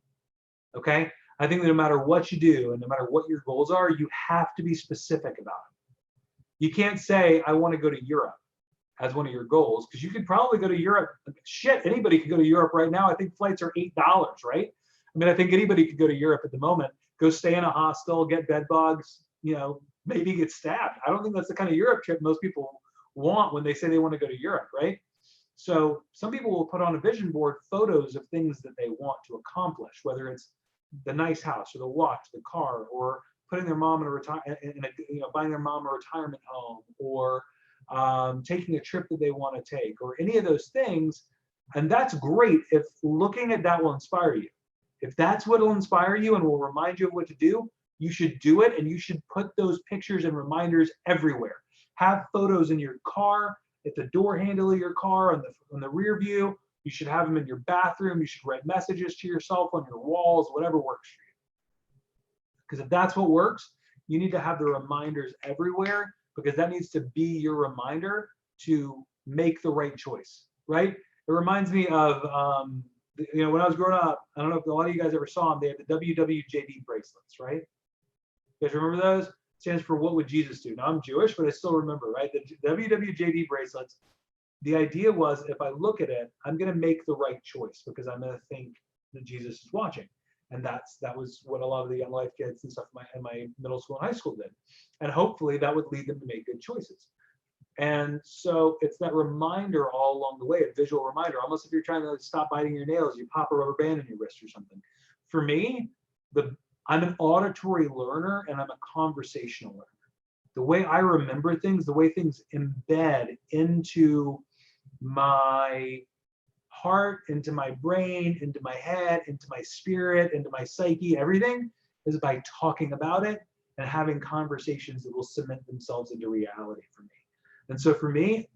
Okay? I think that no matter what you do and no matter what your goals are, you have to be specific about it. You can't say, I want to go to Europe as one of your goals, because you could probably go to Europe. Shit, anybody could go to Europe right now. I think flights are $8, right? I mean, I think anybody could go to Europe at the moment, go stay in a hostel, get bed bugs, maybe get stabbed. I don't think that's the kind of Europe trip most people want when they say they want to go to Europe, right? So some people will put on a vision board photos of things that they want to accomplish, whether it's the nice house or the watch, the car, or putting their mom buying their mom a retirement home, or taking a trip that they want to take, or any of those things. And that's great if looking at that will inspire you. If that's what will inspire you and will remind you of what to do, you should do it, and you should put those pictures and reminders everywhere. Have photos in your car, at the door handle of your car, on the rear view, You should have them in your bathroom. You should write messages to yourself on your walls, whatever works for you. Because if that's what works, you need to have the reminders everywhere, because that needs to be your reminder to make the right choice, right? It reminds me of, you know, when I was growing up, I don't know if a lot of you guys ever saw them, they had the WWJD bracelets, right? You guys remember those? It stands for What Would Jesus Do? Now I'm Jewish, but I still remember, right? The WWJD bracelets, the idea was if I look at it, I'm gonna make the right choice because I'm gonna think that Jesus is watching. And that was what a lot of the Young Life kids and stuff in my middle school and high school did. And hopefully that would lead them to make good choices. And so it's that reminder all along the way, a visual reminder, almost if you're trying to stop biting your nails, you pop a rubber band in your wrist or something. For me, I'm an auditory learner and I'm a conversational learner. The way I remember things, the way things embed into my heart, into my brain, into my head, into my spirit, into my psyche, everything is by talking about it and having conversations that will cement themselves into reality for me. And so for me,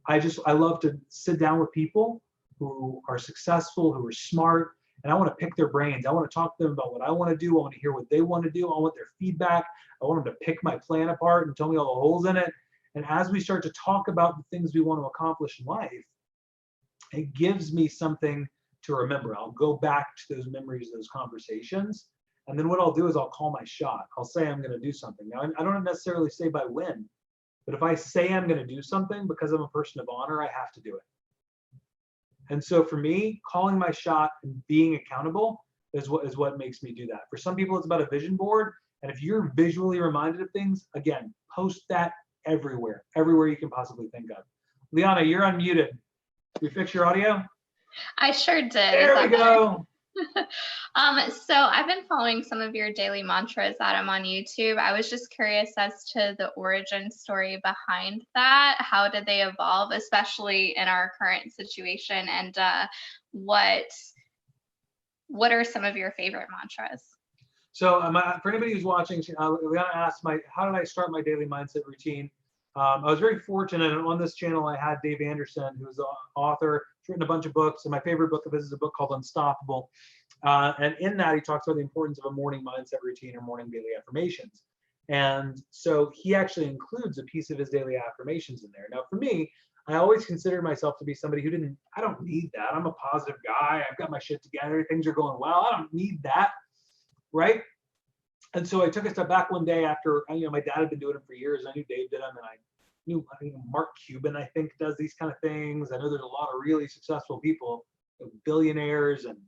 I love to sit down with people who are successful, who are smart, and I want to pick their brains. I want to talk to them about what I want to do. I want to hear what they want to do. I want their feedback. I want them to pick my plan apart and tell me all the holes in it. And as we start to talk about the things we want to accomplish in life, it gives me something to remember. I'll go back to those memories, those conversations. And then what I'll do is I'll call my shot. I'll say I'm going to do something. Now, I don't necessarily say by when, but if I say I'm going to do something, because I'm a person of honor, I have to do it. And so for me, calling my shot and being accountable is what makes me do that. For some people, it's about a vision board. And if you're visually reminded of things, again, post that everywhere you can possibly think of. Liana, you're unmuted. Did we fix your audio? I sure did. There we go. So I've been following some of your daily mantras, Adam, on YouTube. I was just curious as to the origin story behind that. How did they evolve, especially in our current situation? And what are some of your favorite mantras? So for anybody who's watching, Liana asked how did I start my daily mindset routine? I was very fortunate, and on this channel I had Dave Anderson, who's an author, he's written a bunch of books, and my favorite book of his is a book called Unstoppable. And in that, he talks about the importance of a morning mindset routine or morning daily affirmations. And so he actually includes a piece of his daily affirmations in there. Now, for me, I always considered myself to be somebody who I don't need that. I'm a positive guy. I've got my shit together. Things are going well. I don't need that, right? And so I took a step back one day after, my dad had been doing it for years. I knew Dave did them, and I knew Mark Cuban, I think, does these kind of things. I know there's a lot of really successful people, billionaires and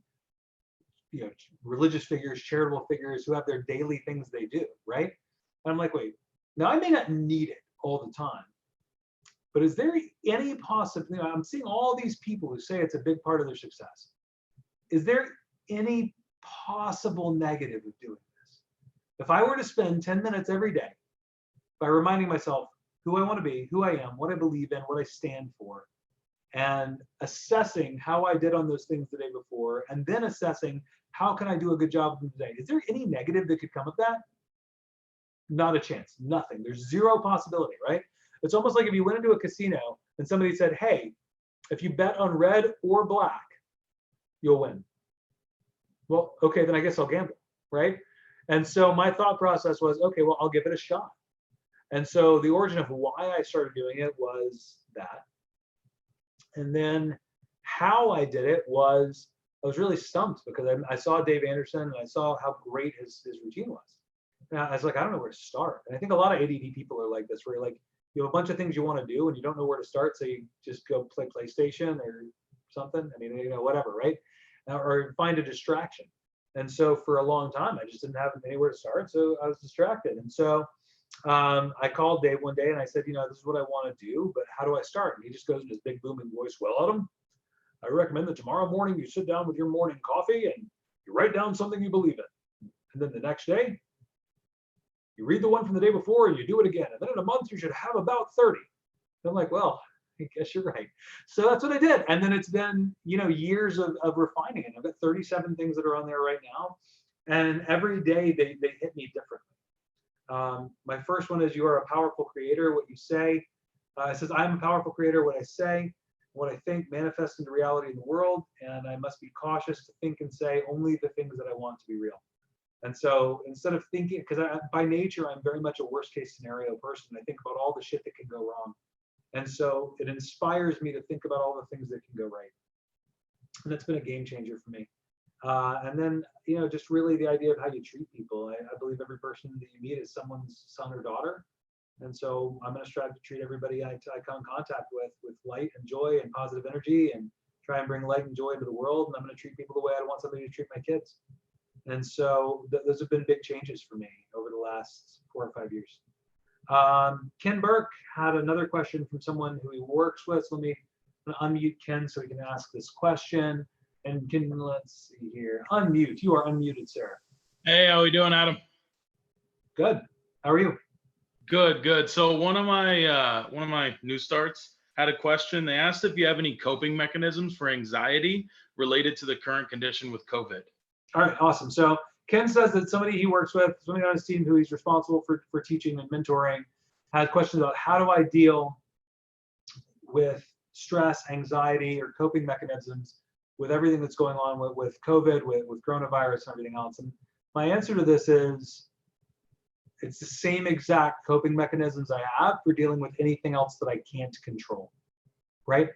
religious figures, charitable figures who have their daily things they do, right? And I'm like, wait, now I may not need it all the time, but is there any possibility, I'm seeing all these people who say it's a big part of their success. Is there any possible negative of doing this? If I were to spend 10 minutes every day by reminding myself who I want to be, who I am, what I believe in, what I stand for, and assessing how I did on those things the day before, and then assessing how can I do a good job of them today. Is there any negative that could come of that? Not a chance, nothing. There's zero possibility, right? It's almost like if you went into a casino and somebody said, hey, if you bet on red or black, you'll win. Well, okay, then I guess I'll gamble, right? And so my thought process was, okay, well, I'll give it a shot. And so the origin of why I started doing it was that. And then how I did it was, I was really stumped because I saw Dave Anderson and I saw how great his routine was. And I was like, I don't know where to start. And I think a lot of ADD people are like this, where you're like, you have a bunch of things you want to do and you don't know where to start. So you just go play PlayStation or something. I mean, whatever, right? Or find a distraction. And so for a long time, I just didn't have anywhere to start. So I was distracted. And so I called Dave one day and I said, this is what I want to do, but how do I start? And he just goes in his big booming voice, well, Adam, I recommend that tomorrow morning you sit down with your morning coffee and you write down something you believe in. And then the next day, you read the one from the day before and you do it again. And then in a month, you should have about 30. And I'm like, well, I guess you're right. So that's what I did. And then it's been, years of refining it. I've got 37 things that are on there right now. And every day they hit me differently. My first one is, you are a powerful creator. What you say, it says, I'm a powerful creator. What I say. what I think manifests into reality in the world, and I must be cautious to think and say only the things that I want to be real. And so instead of thinking, because by nature, I'm very much a worst case scenario person. I think about all the shit that can go wrong. And so it inspires me to think about all the things that can go right. And that's been a game changer for me. And then, you know, just really the idea of how you treat people. I believe every person that you meet is someone's son or daughter. And so I'm going to strive to treat everybody I come in contact with light and joy and positive energy, and try and bring light and joy into the world. And I'm going to treat people the way I want somebody to treat my kids. And so those have been big changes for me over the last 4 or 5 years. Ken Burke had another question from someone who he works with. So let me unmute Ken so he can ask this question. And Ken, let's see here. Unmute. You are unmuted, sir. Hey, how we doing, Adam? Good. How are you? Good, good. So one of my new starts had a question. They asked if you have any coping mechanisms for anxiety related to the current condition with COVID. All right, awesome. So Ken says that somebody he works with, somebody on his team who he's responsible for teaching and mentoring, had questions about how do I deal with stress, anxiety, or coping mechanisms with everything that's going on with COVID, with coronavirus and everything else. And my answer to this is, it's the same exact coping mechanisms I have for dealing with anything else that I can't control, right?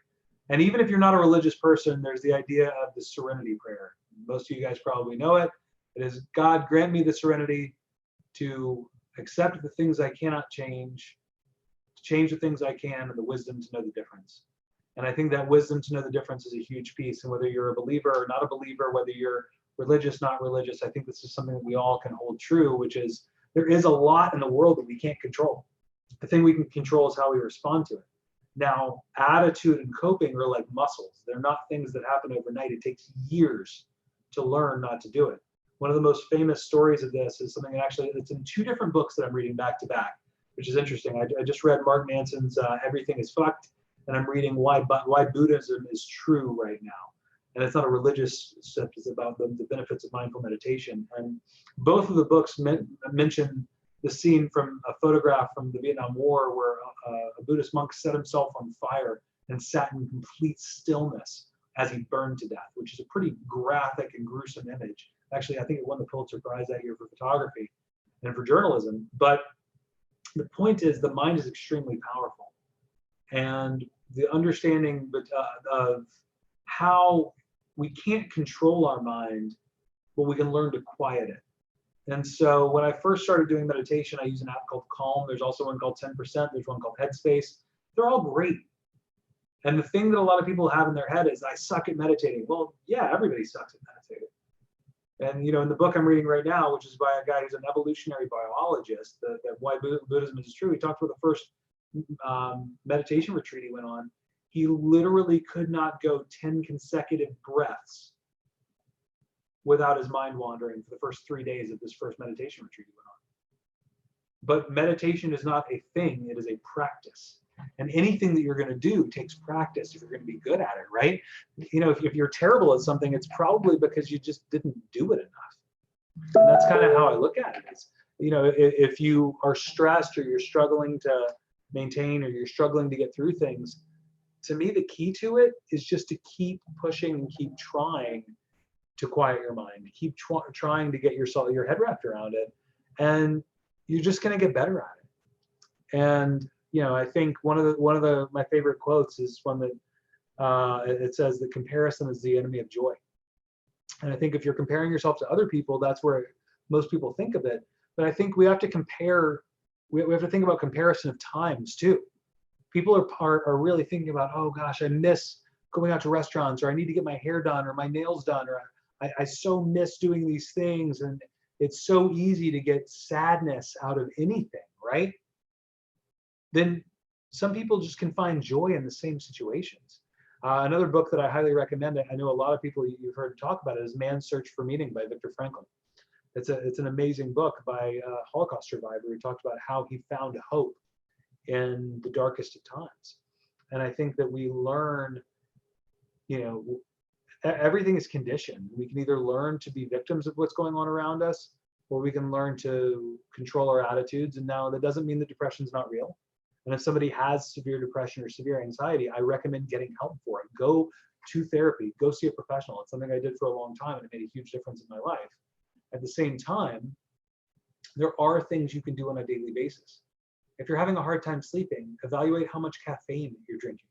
And even if you're not a religious person, there's the idea of the serenity prayer. Most of you guys probably know it. It is, God, grant me the serenity to accept the things I cannot change, to change the things I can, and the wisdom to know the difference. And I think that wisdom to know the difference is a huge piece. And whether you're a believer or not a believer, whether you're religious, not religious, I think this is something that we all can hold true, which is there is a lot in the world that we can't control. The thing we can control is how we respond to it. Now, attitude and coping are like muscles. They're not things that happen overnight. It takes years to learn not to do it. One of the most famous stories of this is something that actually, it's in 2 different books that I'm reading back to back, which is interesting. I just read Mark Manson's Everything is Fucked, and I'm reading why Buddhism is true right now. And it's not a religious step, it's about the benefits of mindful meditation. And both of the books mention the scene from a photograph from the Vietnam War where a Buddhist monk set himself on fire and sat in complete stillness as he burned to death, which is a pretty graphic and gruesome image. Actually, I think it won the Pulitzer Prize that year for photography and for journalism. But the point is, the mind is extremely powerful. And the understanding of how we can't control our mind, but we can learn to quiet it. And so when I first started doing meditation, I use an app called Calm. There's also one called 10%. There's one called Headspace. They're all great. And the thing that a lot of people have in their head is, I suck at meditating. Well, yeah, everybody sucks at meditating. And, you know, in the book I'm reading right now, which is by a guy who's an evolutionary biologist, that why Buddhism is true, he talked about the first meditation retreat he went on. He literally could not go 10 consecutive breaths without his mind wandering for the first 3 days of this first meditation retreat he went on. But meditation is not a thing, it is a practice. And anything that you're going to do takes practice if you're going to be good at it, right? You know, if you're terrible at something, it's probably because you just didn't do it enough. And that's kind of how I look at it. Is, you know, if you are stressed or you're struggling to maintain or you're struggling to get through things, to me, the key to it is just to keep pushing and keep trying to quiet your mind, keep trying to get your head wrapped around it, and you're just going to get better at it. And you know, I think one of my favorite quotes is one that it says that comparison is the enemy of joy. And I think if you're comparing yourself to other people, that's where most people think of it. But I think we have to compare. We have to think about comparison of times too. People are really thinking about, oh gosh, I miss going out to restaurants, or I need to get my hair done or my nails done, or I so miss doing these things. And it's so easy to get sadness out of anything, right? Then some people just can find joy in the same situations. Another book that I highly recommend, I know a lot of people you've heard talk about it, is Man's Search for Meaning by Viktor Frankl. It's an amazing book by a Holocaust survivor who talked about how he found hope in the darkest of times. And I think that we learn, you know, everything is conditioned. We can either learn to be victims of what's going on around us, or we can learn to control our attitudes. And now that doesn't mean that depression's not real. And if somebody has severe depression or severe anxiety, I recommend getting help for it. Go to therapy, go see a professional. It's something I did for a long time and it made a huge difference in my life. At the same time, there are things you can do on a daily basis. If you're having a hard time sleeping, evaluate how much caffeine you're drinking,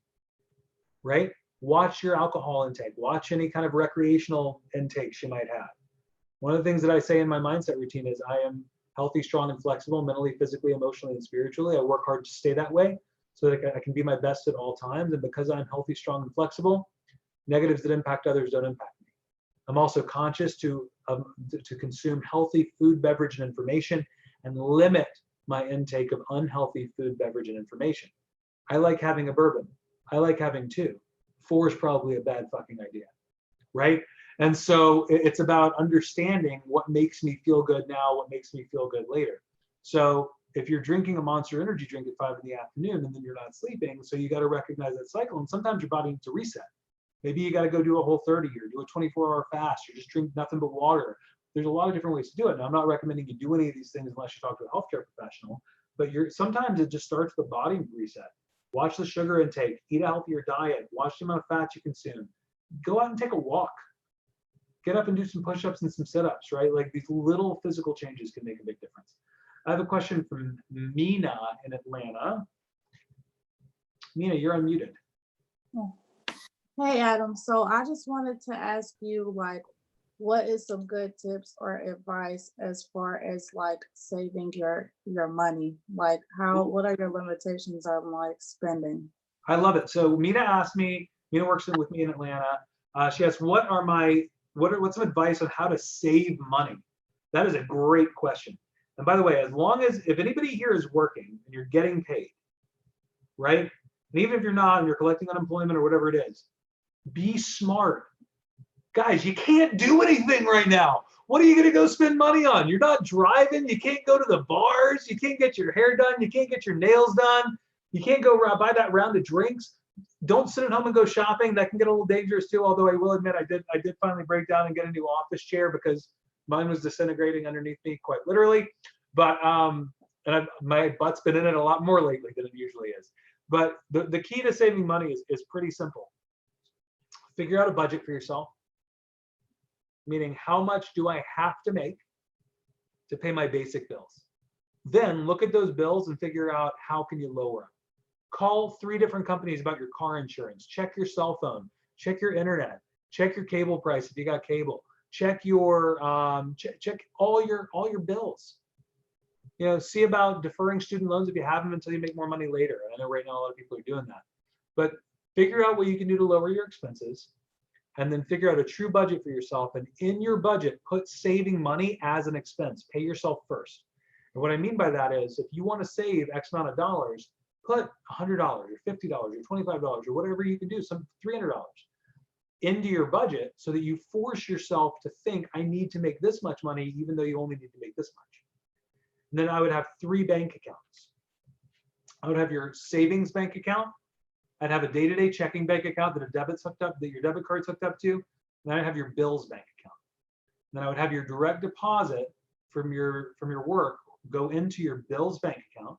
right? Watch your alcohol intake, watch any kind of recreational intakes you might have. One of the things that I say in my mindset routine is I am healthy, strong, and flexible, mentally, physically, emotionally, and spiritually. I work hard to stay that way so that I can be my best at all times. And because I'm healthy, strong, and flexible, negatives that impact others don't impact me. I'm also conscious to consume healthy food, beverage, and information and limit my intake of unhealthy food, beverage, and information. I like having a bourbon. I like having 2. 4 is probably a bad fucking idea, right? And so it's about understanding what makes me feel good now, what makes me feel good later. So if you're drinking a Monster Energy drink at 5 in the afternoon and then you're not sleeping, so you got to recognize that cycle. And sometimes your body needs to reset. Maybe you got to go do a Whole30 or do a 24-hour fast or just drink nothing but water. There's a lot of different ways to do it. Now, I'm not recommending you do any of these things unless you talk to a healthcare professional, but sometimes it just starts the body reset. Watch the sugar intake, eat a healthier diet, watch the amount of fat you consume. Go out and take a walk. Get up and do some push-ups and some sit-ups, right? Like these little physical changes can make a big difference. I have a question from Mina in Atlanta. Mina, you're unmuted. Hey, Adam. So I just wanted to ask you, like, what is some good tips or advice as far as like saving your money? Like what are your limitations on like spending? I love it. So Mina asked me, Mina works with me in Atlanta. She asked, what's some advice on how to save money? That is a great question. And by the way, if anybody here is working and you're getting paid, right? And even if you're not and you're collecting unemployment or whatever it is, be smart. Guys, you can't do anything right now. What are you going to go spend money on? You're not driving. You can't go to the bars. You can't get your hair done. You can't get your nails done. You can't go buy that round of drinks. Don't sit at home and go shopping. That can get a little dangerous too. Although I will admit, I did finally break down and get a new office chair because mine was disintegrating underneath me, quite literally. But my butt's been in it a lot more lately than it usually is. But the key to saving money is pretty simple. Figure out a budget for yourself. Meaning, how much do I have to make to pay my basic bills? Then look at those bills and figure out how can you lower them. Call 3 different companies about your car insurance. Check your cell phone. Check your internet. Check your cable price if you got cable. Check your check all your bills. You know, see about deferring student loans if you have them until you make more money later. I know right now a lot of people are doing that. But figure out what you can do to lower your expenses. And then figure out a true budget for yourself. And in your budget, put saving money as an expense. Pay yourself first. And what I mean by that is if you want to save X amount of dollars, put $100 or $50 or $25 or whatever you can do, some $300 into your budget so that you force yourself to think, I need to make this much money, even though you only need to make this much. And then I would have 3 bank accounts. I would have your savings bank account. I'd have a day-to-day checking bank account that your debit card's hooked up to. And then I'd have your bills bank account. And then I would have your direct deposit from your work go into your bills bank account.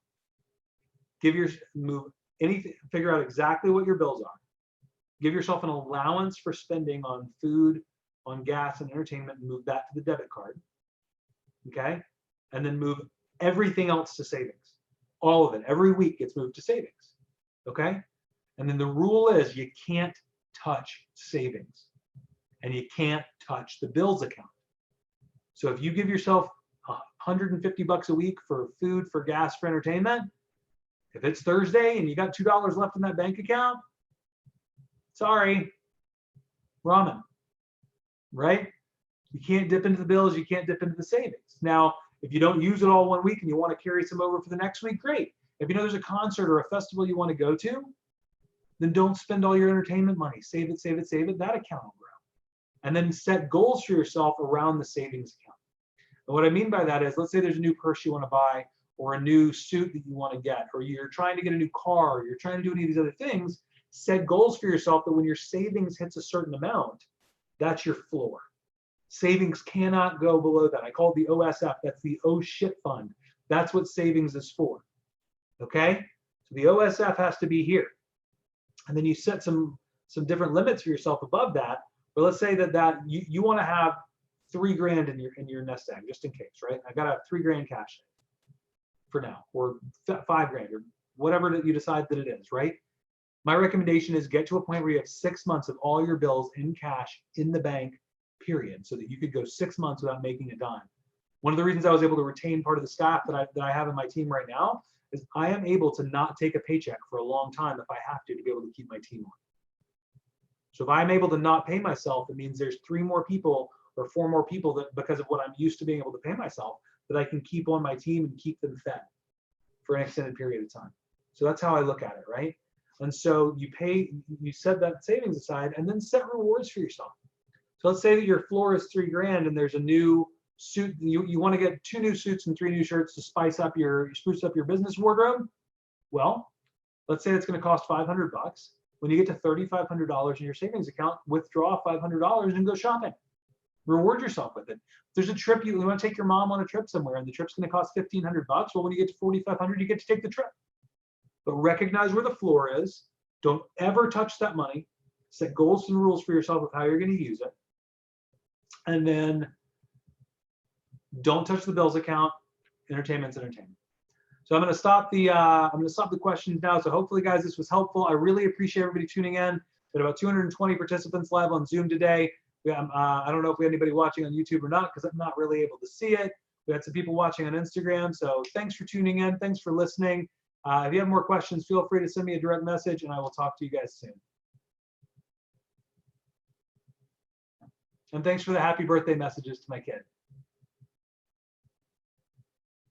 Figure out exactly what your bills are. Give yourself an allowance for spending on food, on gas and entertainment, and move that to the debit card. Okay? And then move everything else to savings. All of it. Every week gets moved to savings. Okay? And then the rule is you can't touch savings and you can't touch the bills account. So if you give yourself $150 a week for food, for gas, for entertainment, if it's Thursday and you got $2 left in that bank account, sorry, ramen, right? You can't dip into the bills, you can't dip into the savings. Now, if you don't use it all one week and you want to carry some over for the next week, great. If you know there's a concert or a festival you want to go to, then don't spend all your entertainment money. Save it, save it, save it. That account will grow. And then set goals for yourself around the savings account. And what I mean by that is, let's say there's a new purse you want to buy or a new suit that you want to get, or you're trying to get a new car, or you're trying to do any of these other things, set goals for yourself that when your savings hits a certain amount, that's your floor. Savings cannot go below that. I call it the OSF. That's the oh shit fund. That's what savings is for. Okay? So the OSF has to be here. And then you set some different limits for yourself above that. But let's say that you want to have $3,000 in your nest egg, just in case, right? I got a $3,000 cash for now, or $5,000, or whatever that you decide that it is, right? My recommendation is get to a point where you have 6 months of all your bills in cash in the bank, period, so that you could go 6 months without making a dime. One of the reasons I was able to retain part of the staff that I have in my team right now is I am able to not take a paycheck for a long time if I have to be able to keep my team on. So if I'm able to not pay myself, it means there's 3 more people or 4 more people that, because of what I'm used to being able to pay myself, that I can keep on my team and keep them fed for an extended period of time. So that's how I look at it, right? And so you set that savings aside and then set rewards for yourself. So let's say that your floor is $3,000 and there's a new suit. You want to get 2 new suits and 3 new shirts to spruce up your business wardrobe. Well, let's say it's going to cost $500. When you get to $3,500 in your savings account, withdraw $500 and go shopping. Reward yourself with it. There's a trip you want to take your mom on a trip somewhere, and the trip's going to cost $1,500. Well, when you get to $4,500, you get to take the trip. But recognize where the floor is. Don't ever touch that money. Set goals and rules for yourself of how you're going to use it. And then don't touch the bills account. Entertainment's entertainment. So I'm going to stop the questions now. So hopefully, guys, this was helpful. I really appreciate everybody tuning in. We had about 220 participants live on Zoom today. I don't know if we had anybody watching on YouTube or not, because I'm not really able to see it. We had some people watching on Instagram. So thanks for tuning in. Thanks for listening. If you have more questions, feel free to send me a direct message, and I will talk to you guys soon. And thanks for the happy birthday messages to my kid.